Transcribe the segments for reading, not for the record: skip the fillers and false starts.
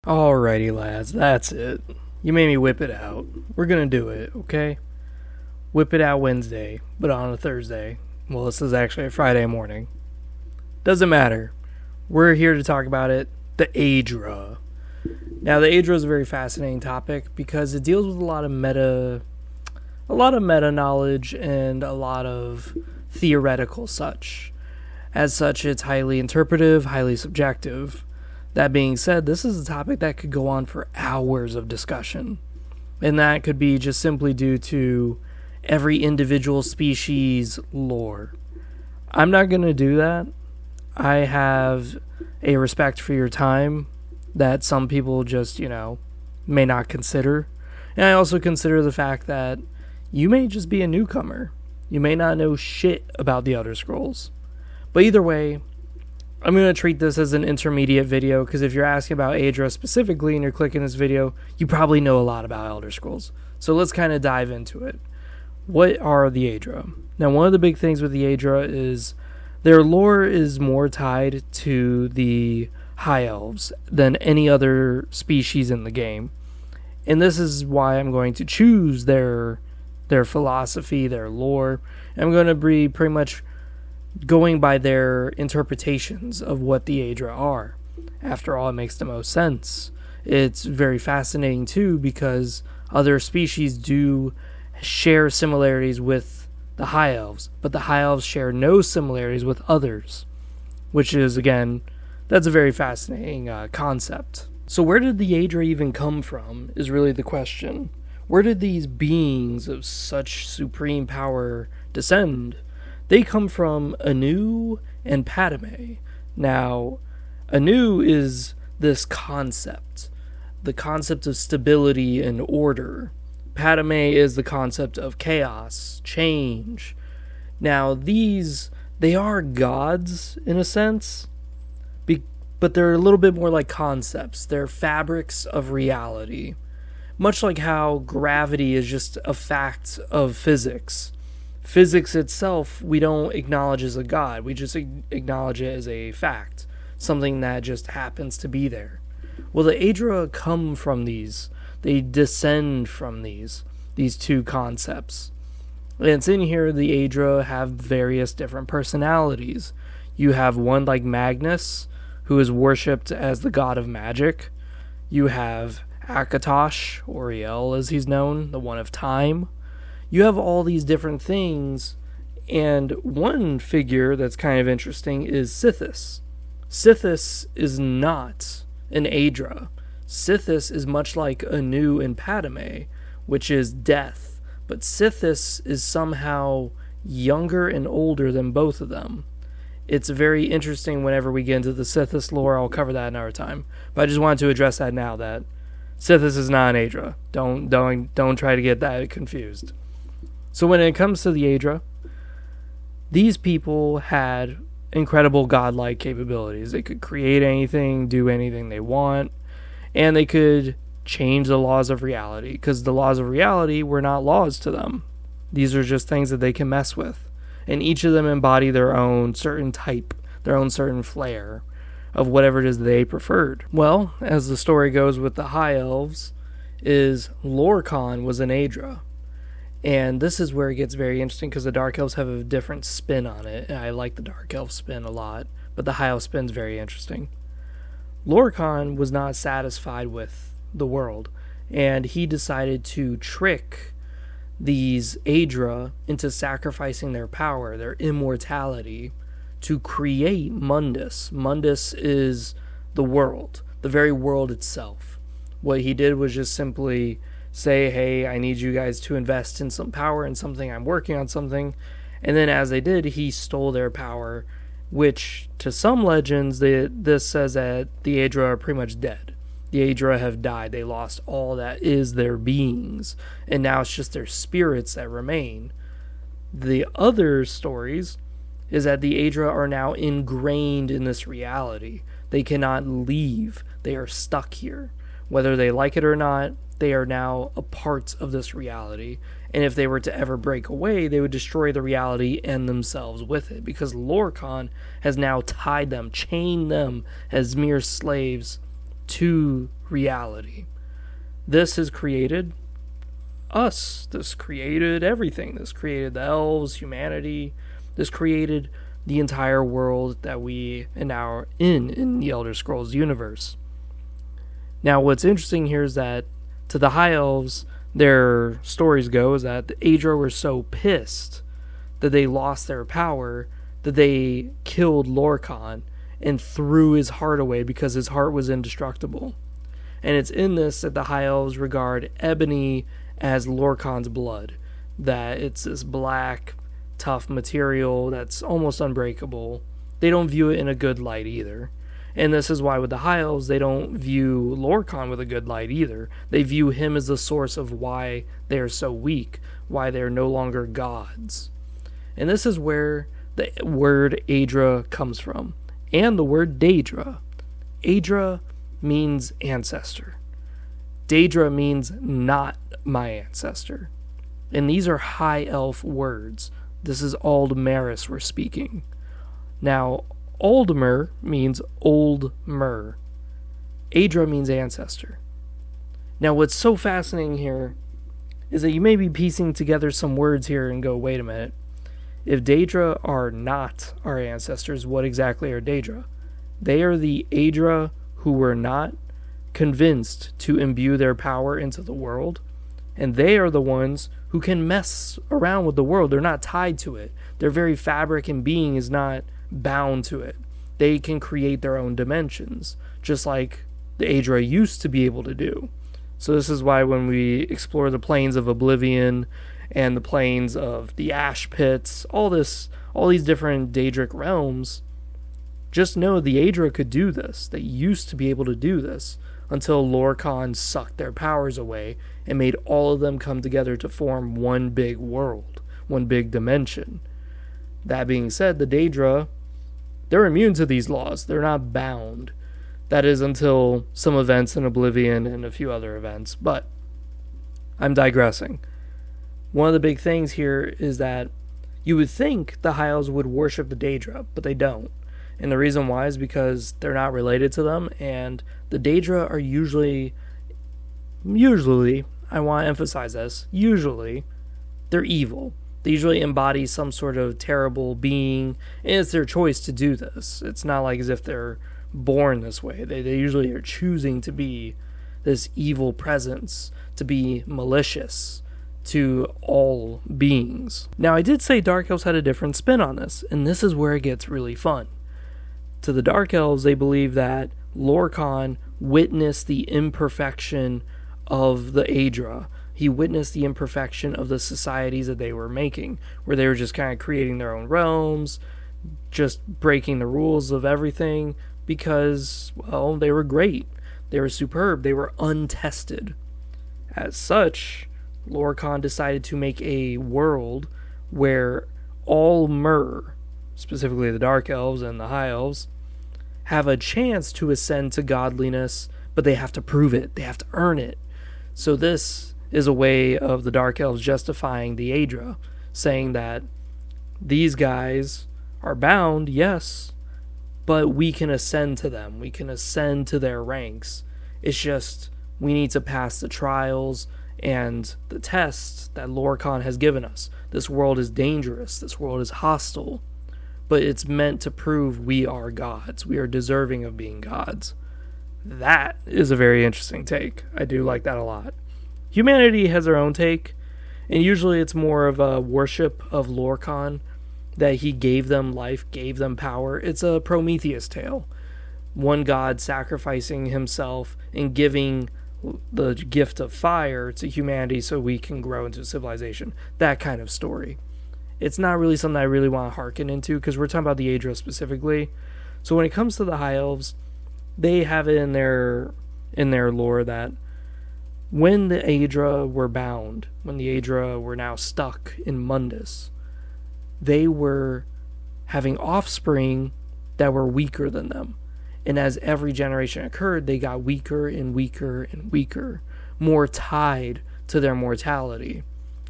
Alrighty, lads, that's it. You made me whip it out. We're gonna do it, okay? Whip it out Wednesday, but on a Thursday. Well, this is actually a Friday morning. Doesn't matter. We're here to talk about it. The Aedra. Now, the Aedra is a very fascinating topic because it deals with a lot of meta knowledge and a lot of theoretical such. As such, it's highly interpretive, highly subjective. That being said, this is a topic that could go on for hours of discussion. And that could be just simply due to every individual species lore. I'm not going to do that. I have a respect for your time that some people just, may not consider. And I also consider the fact that you may just be a newcomer. You may not know shit about the Elder Scrolls. But either way, I'm going to treat this as an intermediate video because if you're asking about Aedra specifically and you're clicking this video, you probably know a lot about Elder Scrolls. So let's kind of dive into it. What are the Aedra? Now, one of the big things with the Aedra is their lore is more tied to the High Elves than any other species in the game. And this is why I'm going to choose their philosophy, their lore. I'm going to be pretty much going by their interpretations of what the Aedra are. After all, it makes the most sense. It's very fascinating too because other species do share similarities with the High Elves, but the High Elves share no similarities with others, which is, again, that's a very fascinating concept. So where did the Aedra even come from is really the question. Where did these beings of such supreme power descend? They come from Anu and Padme. Now, Anu is this concept, the concept of stability and order. Padme is the concept of chaos, change. Now, they are gods in a sense, but they're a little bit more like concepts. They're fabrics of reality. Much like how gravity is just a fact of physics. Physics itself, we don't acknowledge as a god. We just acknowledge it as a fact. Something that just happens to be there. Well, the Aedra come from these. They descend from these two concepts. And it's in here the Aedra have various different personalities. You have one like Magnus, who is worshipped as the god of magic. You have Akatosh, or Uriel as he's known, the one of time. You have all these different things, and one figure that's kind of interesting is Sithis. Sithis is not an Aedra. Sithis is much like Anu and Padme, which is death, but Sithis is somehow younger and older than both of them. It's very interesting whenever we get into the Sithis lore. I'll cover that another time, but I just wanted to address that now, that Sithis is not an Aedra. Don't try to get that confused. So when it comes to the Aedra, these people had incredible godlike capabilities. They could create anything, do anything they want, and they could change the laws of reality, because the laws of reality were not laws to them. These are just things that they can mess with. And each of them embody their own certain type, their own certain flair of whatever it is they preferred. Well, as the story goes with the High Elves, is Lorkhan was an Aedra. And this is where it gets very interesting because the Dark Elves have a different spin on it. And I like the Dark Elf spin a lot, but the High Elf spin's very interesting. Lorkhan was not satisfied with the world, and he decided to trick these Aedra into sacrificing their power, their immortality, to create Mundus. Mundus is the world, the very world itself. What he did was just simply say, hey, I need you guys to invest in some power in something, I'm working on something. And then as they did, he stole their power, which to some legends, this says that the Aedra are pretty much dead. The Aedra have died. They lost all that is their beings. And now it's just their spirits that remain. The other stories is that the Aedra are now ingrained in this reality. They cannot leave. They are stuck here. Whether they like it or not, they are now a part of this reality. And if they were to ever break away, they would destroy the reality and themselves with it. Because Lorkhan has now tied them, chained them as mere slaves to reality. This has created us. This created everything. This created the elves, humanity. This created the entire world that we are now in the Elder Scrolls universe. Now, what's interesting here is that to the High Elves, their stories go is that the Aedra were so pissed that they lost their power that they killed Lorkhan and threw his heart away because his heart was indestructible. And it's in this that the High Elves regard ebony as Lorkhan's blood, that it's this black, tough material that's almost unbreakable. They don't view it in a good light either. And this is why with the High Elves, they don't view Lorkhan with a good light either. They view him as the source of why they are so weak, why they're no longer gods. And this is where the word Aedra comes from, and the word Daedra. Aedra means ancestor. Daedra means not my ancestor. And these are High Elf words. This is Aldmeris we're speaking. Now, Aldmer means old Mer. Aedra means ancestor. Now, what's so fascinating here is that you may be piecing together some words here and go, wait a minute. If Daedra are not our ancestors, what exactly are Daedra? They are the Aedra who were not convinced to imbue their power into the world, and they are the ones who can mess around with the world. They're not tied to it. Their very fabric and being is not bound to it. They can create their own dimensions, just like the Aedra used to be able to do. So this is why when we explore the planes of Oblivion and the planes of the Ash Pits, all these different Daedric realms, just know the Aedra could do this. They used to be able to do this until Lorkhan sucked their powers away and made all of them come together to form one big world, one big dimension. That being said, the Daedra, they're immune to these laws. They're not bound. That is until some events in Oblivion and a few other events. But I'm digressing. One of the big things here is that you would think the High Elves would worship the Daedra, but they don't. And the reason why is because they're not related to them, and the Daedra are usually, I want to emphasize this, usually, they're evil. They usually embody some sort of terrible being, and it's their choice to do this. It's not like as if they're born this way. They usually are choosing to be this evil presence, to be malicious to all beings. Now, I did say Dark Elves had a different spin on this, and this is where it gets really fun. To the Dark Elves, they believe that Lorkhan witnessed the imperfection of the Aedra. He witnessed the imperfection of the societies that they were making, where they were just kind of creating their own realms, just breaking the rules of everything because, well, they were great. They were superb. They were untested. As such, Lorkhan decided to make a world where all Mer, specifically the Dark Elves and the High Elves, have a chance to ascend to godliness, but they have to prove it. They have to earn it. So this is a way of the Dark Elves justifying the Aedra, saying that these guys are bound, yes, but we can ascend to them. We can ascend to their ranks. It's just we need to pass the trials and the tests that Lorkhan has given us. This world is dangerous. This world is hostile. But it's meant to prove we are gods. We are deserving of being gods. That is a very interesting take. I do like that a lot. Humanity has their own take, and usually it's more of a worship of Lorkhan, that he gave them life, gave them power. It's a Prometheus tale. One god sacrificing himself and giving the gift of fire to humanity so we can grow into civilization. That kind of story. It's not really something I really want to hearken into because we're talking about the Aedra specifically. So when it comes to the High Elves, they have it in their lore that when the Aedra were bound, when the Aedra were now stuck in Mundus, they were having offspring that were weaker than them. And as every generation occurred, they got weaker and weaker and weaker, more tied to their mortality,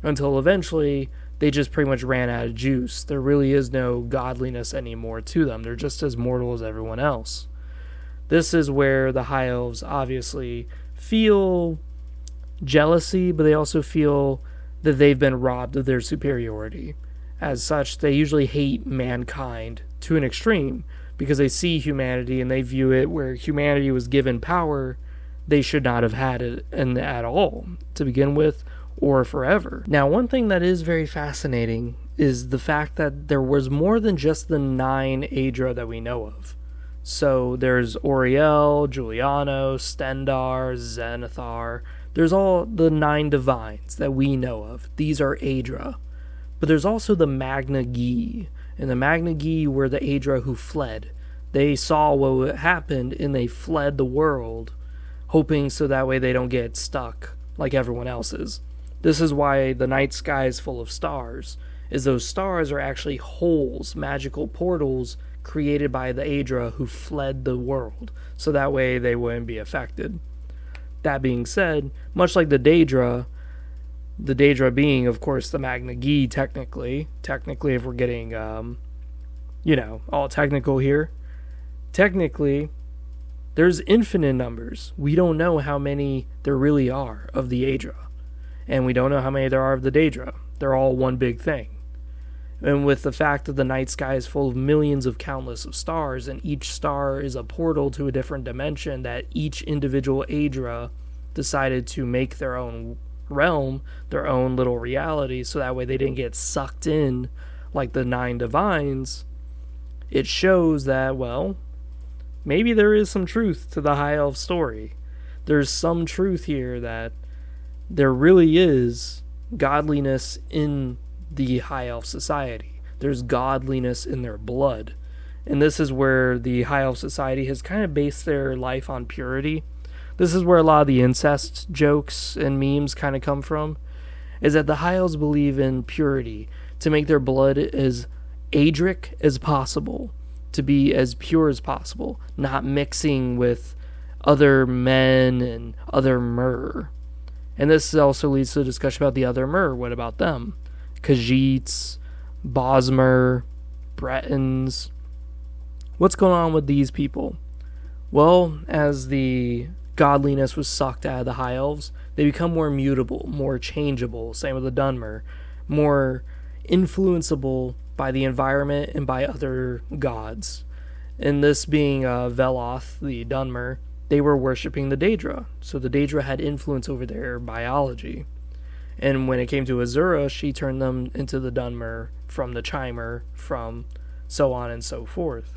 until eventually they just pretty much ran out of juice. There really is no godliness anymore to them. They're just as mortal as everyone else. This is where the High Elves obviously feel jealousy, but they also feel that they've been robbed of their superiority. As such, they usually hate mankind to an extreme because they see humanity and they view it where humanity was given power, they should not have had it at all to begin with or forever. Now, one thing that is very fascinating is the fact that there was more than just the 9 Aedra that we know of. So there's Oriel, Juliano, Stendar, Zenithar. There's all the 9 divines that we know of. These are Aedra. But there's also the Magna Gi. And the Magna Gi were the Aedra who fled. They saw what happened and they fled the world, hoping so that way they don't get stuck like everyone else is. This is why the night sky is full of stars, is those stars are actually holes, magical portals created by the Aedra who fled the world, so that way they wouldn't be affected. That being said, much like the Daedra being, of course, the Magna Gi technically if we're getting, all technical here, technically, there's infinite numbers. We don't know how many there really are of the Aedra, and we don't know how many there are of the Daedra. They're all one big thing. And with the fact that the night sky is full of millions of countless of stars, and each star is a portal to a different dimension, that each individual Aedra decided to make their own realm, their own little reality, so that way they didn't get sucked in like the 9 divines, it shows that, well, maybe there is some truth to the High Elf story. There's some truth here that there really is godliness in the High Elf society. There's godliness in their blood. And this is where the High Elf society has kind of based their life on purity. This is where a lot of the incest jokes and memes kind of come from, is that the High Elves believe in purity, to make their blood as Aedric as possible, to be as pure as possible, not mixing with other men and other Mer. And this also leads to a discussion about the other Mer. What about them? Khajiits, Bosmer, Bretons. What's going on with these people? Well, as the godliness was sucked out of the High Elves, they become more mutable, more changeable, same with the Dunmer, more influenceable by the environment and by other gods. And this being Veloth, the Dunmer, they were worshipping the Daedra, so the Daedra had influence over their biology. And when it came to Azura, she turned them into the Dunmer, from the Chimer, from so on and so forth.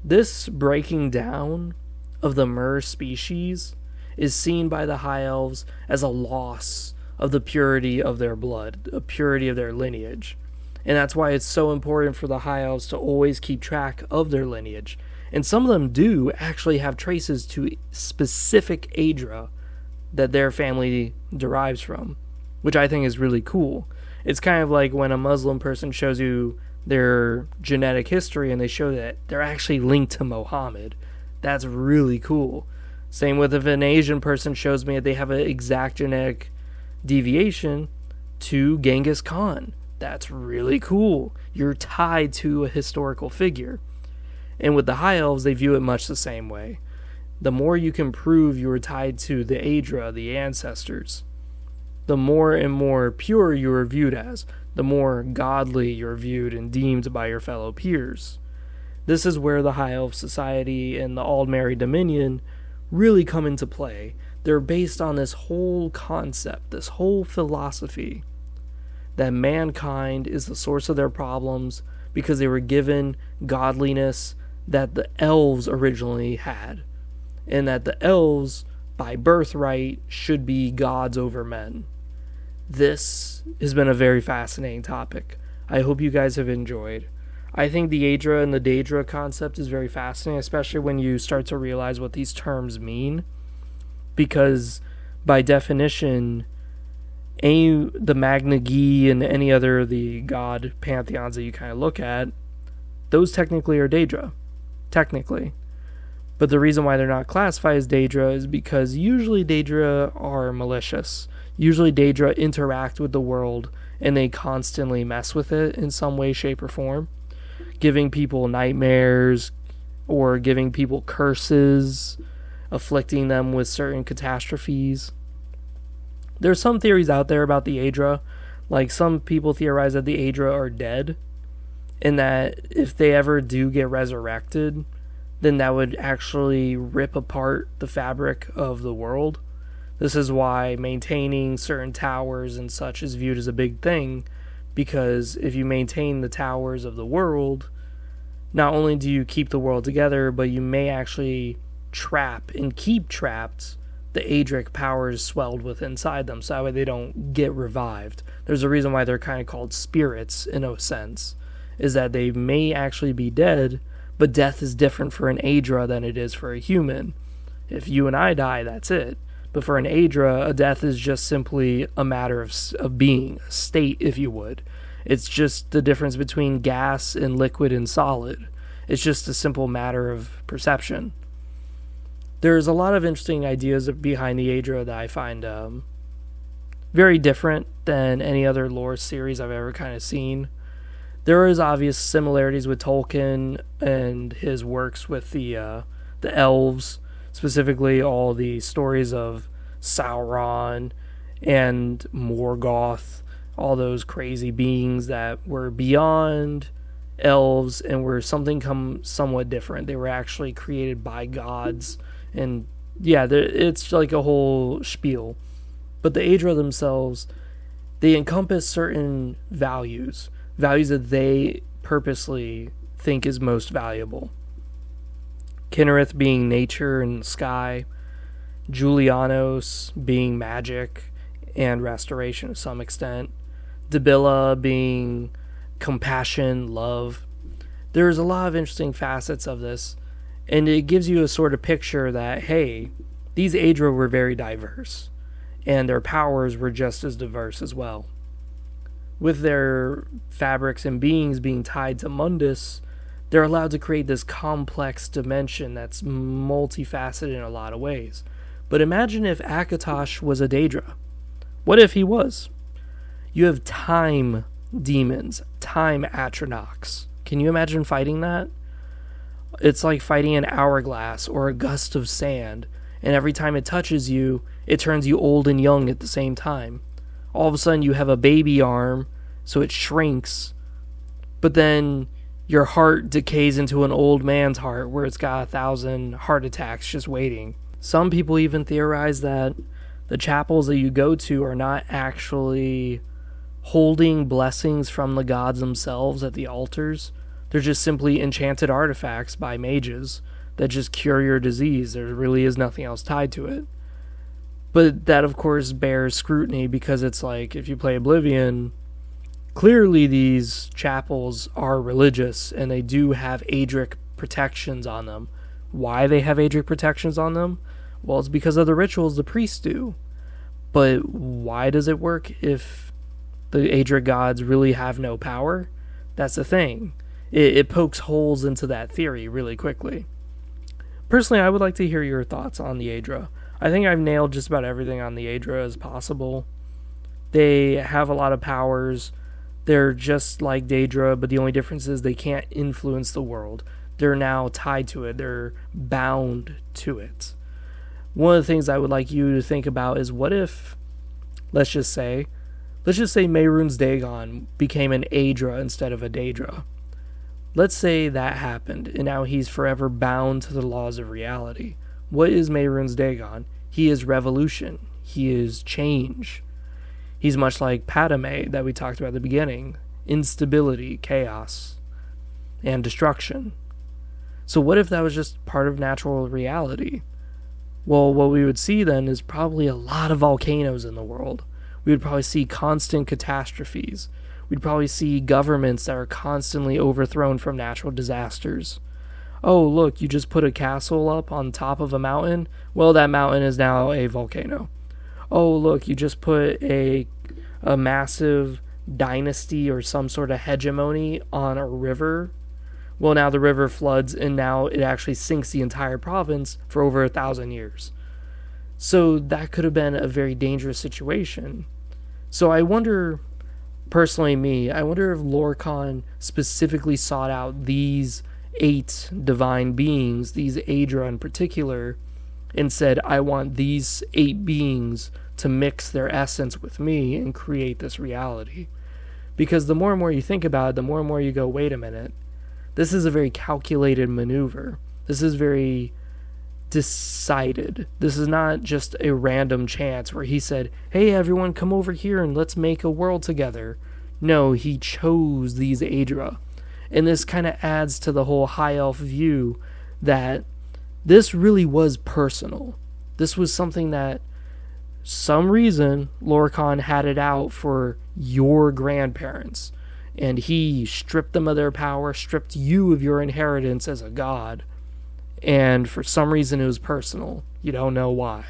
This breaking down of the Mer species is seen by the High Elves as a loss of the purity of their blood, the purity of their lineage. And that's why it's so important for the High Elves to always keep track of their lineage. And some of them do actually have traces to specific Aedra that their family derives from, which I think is really cool. It's kind of like when a Muslim person shows you their genetic history and they show that they're actually linked to Muhammad. That's really cool. Same with if an Asian person shows me that they have an exact genetic deviation to Genghis Khan. That's really cool. You're tied to a historical figure. And with the High Elves, they view it much the same way. The more you can prove you are tied to the Aedra, the ancestors, the more and more pure you are viewed as, the more godly you're viewed and deemed by your fellow peers. This is where the High Elf Society and the Aldmeri Dominion really come into play. They're based on this whole concept, this whole philosophy, that mankind is the source of their problems because they were given godliness that the elves originally had, and that the elves, by birthright, should be gods over men. This has been a very fascinating topic. I hope you guys have enjoyed. I think the Aedra and the Daedra concept is very fascinating, especially when you start to realize what these terms mean, because by definition, the Magna Gi and any other of the god pantheons that you kind of look at, those technically are Daedra. Technically. But the reason why they're not classified as Daedra is because usually Daedra are malicious. Usually Daedra interact with the world and they constantly mess with it in some way, shape, or form, giving people nightmares, or giving people curses, afflicting them with certain catastrophes. There's some theories out there about the Aedra. Like, some people theorize that the Aedra are dead, and that if they ever do get resurrected, then that would actually rip apart the fabric of the world. This is why maintaining certain towers and such is viewed as a big thing, because if you maintain the towers of the world, not only do you keep the world together, but you may actually trap and keep trapped the Aedric powers swelled with inside them, so that way they don't get revived. There's a reason why they're kind of called spirits, in a sense, is that they may actually be dead, but death is different for an Aedra than it is for a human. If you and I die, that's it. But for an Aedra, a death is just simply a matter of being, a state, if you would. It's just the difference between gas and liquid and solid. It's just a simple matter of perception. There's a lot of interesting ideas behind the Aedra that I find very different than any other lore series I've ever kind of seen. There is obvious similarities with Tolkien and his works with the elves, specifically all the stories of Sauron and Morgoth, all those crazy beings that were beyond elves and were something somewhat different. They were actually created by gods, and yeah, it's like a whole spiel. But the Aedra themselves, they encompass certain values that they purposely think is most valuable. Kinnereth being nature and sky, Julianos being magic and restoration to some extent, Dibilla being compassion, love. There's a lot of interesting facets of this, and it gives you a sort of picture that, hey, these Aedra were very diverse, and their powers were just as diverse as well. With their fabrics and beings being tied to Mundus, they're allowed to create this complex dimension that's multifaceted in a lot of ways. But imagine if Akatosh was a Daedra. What if he was? You have time demons, time Atronachs. Can you imagine fighting that? It's like fighting an hourglass or a gust of sand, and every time it touches you, it turns you old and young at the same time. All of a sudden you have a baby arm, so it shrinks, but then your heart decays into an old man's heart where it's got 1,000 heart attacks just waiting. Some people even theorize that the chapels that you go to are not actually holding blessings from the gods themselves at the altars. They're just simply enchanted artifacts by mages that just cure your disease. There really is nothing else tied to it. But that, of course, bears scrutiny, because it's like, if you play Oblivion, clearly these chapels are religious, and they do have Aedric protections on them. Why they have Aedric protections on them? Well, it's because of the rituals the priests do. But why does it work if the Aedric gods really have no power? That's the thing. It pokes holes into that theory really quickly. Personally, I would like to hear your thoughts on the Aedra. I think I've nailed just about everything on the Aedra as possible. They have a lot of powers. They're just like Daedra, but the only difference is they can't influence the world. They're now tied to it. They're bound to it. One of the things I would like you to think about is, what if, let's just say Mehrunes Dagon became an Aedra instead of a Daedra. Let's say that happened, and now he's forever bound to the laws of reality. What is Mehrunes Dagon? He is revolution. He is change. He's much like Padme that we talked about at the beginning. Instability, chaos, and destruction. So what if that was just part of natural reality? Well, what we would see then is probably a lot of volcanoes in the world. We would probably see constant catastrophes. We'd probably see governments that are constantly overthrown from natural disasters. Oh, look, you just put a castle up on top of a mountain? Well, that mountain is now a volcano. Oh, look, you just put a massive dynasty or some sort of hegemony on a river? Well, now the river floods, and now it actually sinks the entire province for over 1,000 years. So that could have been a very dangerous situation. So I wonder, personally I wonder if Lorcan specifically sought out these 8 divine beings, these Aedra in particular, and said, I want these 8 beings to mix their essence with me and create this reality. Because the more and more you think about it, the more and more you go, wait a minute, this is a very calculated maneuver. This is very decided. This is not just a random chance where he said, hey everyone, come over here and let's make a world together. No, he chose these Aedra. And this kind of adds to the whole high elf view that this really was personal. This was something that some reason Lorcan had it out for your grandparents, and he stripped them of their power, stripped you of your inheritance as a god, and for some reason it was personal. You don't know why.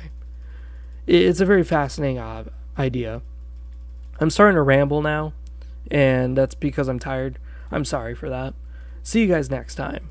It's a very fascinating idea. I'm starting to ramble now, and that's because I'm tired. I'm sorry for that. See you guys next time.